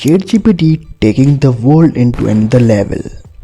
ChatGPT taking the world into another level.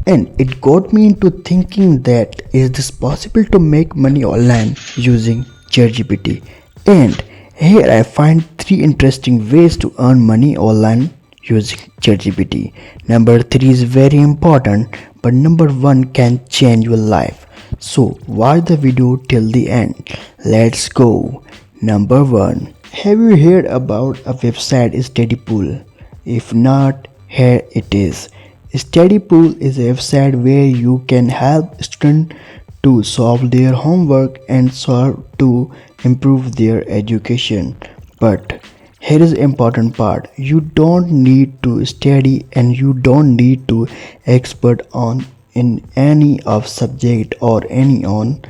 And it got me into thinking that is this possible to make money online using ChatGPT? And here I find three interesting ways to earn money online using ChatGPT. Number 3 is very important, but number 1 can change your life. So watch the video till the end. Let's go. Number 1. Have you heard about a website StudyPool? If not, here it is. StudyPool is a website where you can help students to solve their homework and solve to improve their education. But here is the important part. You don't need to study and you don't need to expert on in any of subject or any on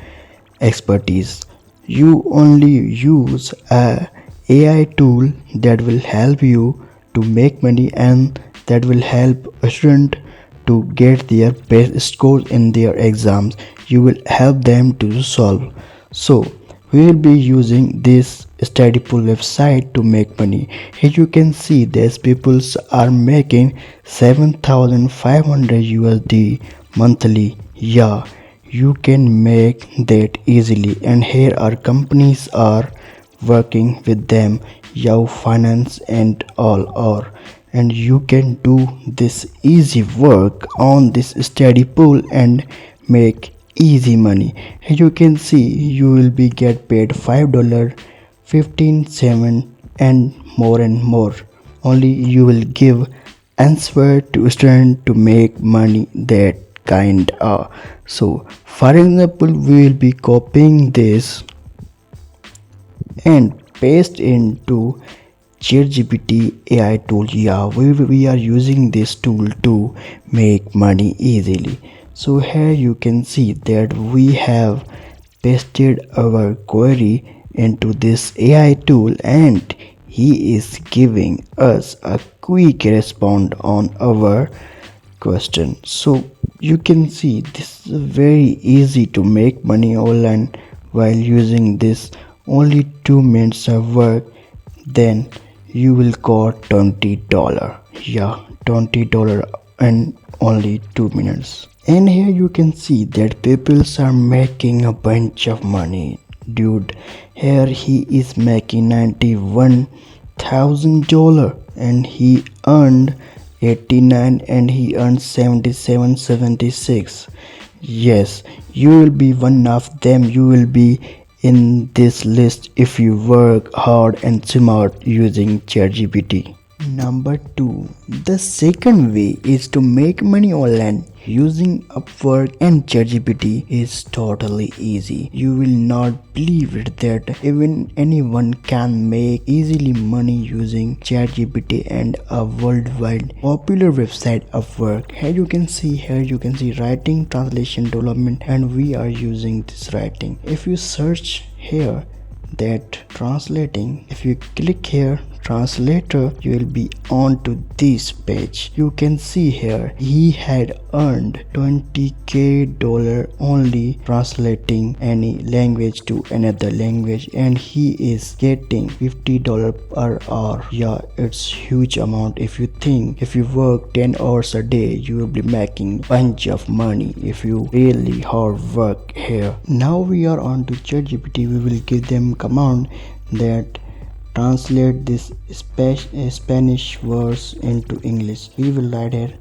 expertise. You only use a AI tool that will help you to make money and that will help a student to get their best scores in their exams. You will help them to solve. So we will be using this study pool website to make money. Here you can see these people are making 7,500 USD monthly. Yeah, you can make that easily, and here our companies are working with them, Yahoo Finance and all are, and you can do this easy work on this study pool and make easy money. Here you can see you will be get paid $5, 15, 7 and more. Only you will give answer to student to make money that kind of. So for example, we will be copying this and paste into ChatGPT AI tool. Yeah, we are using this tool to make money easily. So here you can see that we have pasted our query into this AI tool and he is giving us a quick response on our question. So you can see this is very easy to make money online while using this. Only 2 minutes of work, then you will got $20. Yeah, $20 in only 2 minutes. And here you can see that people are making a bunch of money. Dude, here he is making $91,000 and he earned 89 and he earned 77.76. Yes, you will be one of them. You will be in this list if you work hard and smart using ChatGPT. Number 2. The second way is to make money online using Upwork and ChatGPT is totally easy. You will not believe it that even anyone can make easily money using ChatGPT and a worldwide popular website Upwork. Here you can see writing, translation, development, and we are using this writing. If you search here that translating, if you click here translator, you will be on to this page. You can see here he had earned $20,000 only translating any language to another language and he is getting $50 per hour. Yeah, it's huge amount. If you think if you work 10 hours a day, you will be making bunch of money if you really hard work here. Now we are on to ChatGPT. We will give them command that translate this Spanish words into English. We will write here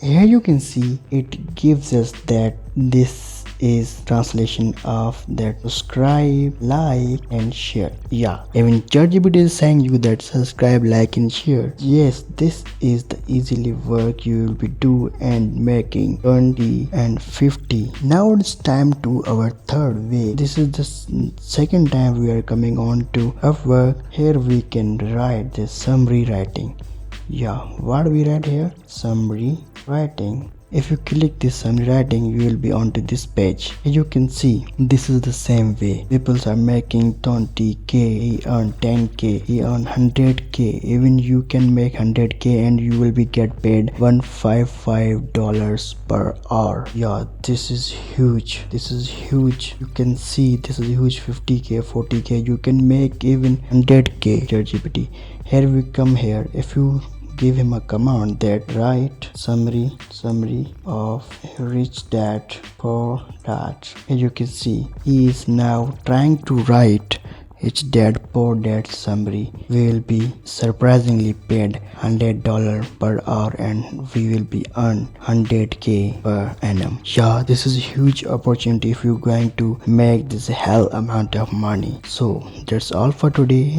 here you can see it gives us that this is translation of that subscribe, like and share. Yeah, even ChatGPT is saying you that subscribe, like and share. Yes, this is the easily work you will be do and making 20 and 50. Now it's time to our third way. This is the second time we are coming on to Upwork. Here we can write the summary writing. Yeah, what we write here? Summary writing. If you click this summary writing, you will be onto this page. You can see this is the same way. People are making 20k, he earned 10k, he earned 100k. Even you can make 100k and you will be get paid $155 per hour. Yeah, this is huge. This is huge. You can see this is huge. 50k, 40k. You can make even 100k. ChatGPT. Here we come here. If you give him a command that write summary of rich dad poor dad. As you can see, he is now trying to write Rich Dad Poor Dad summary. We will be surprisingly paid $100 per hour and we will be earn 100k per annum. Yeah, this is a huge opportunity if you're going to make this hell amount of money. So that's all for today.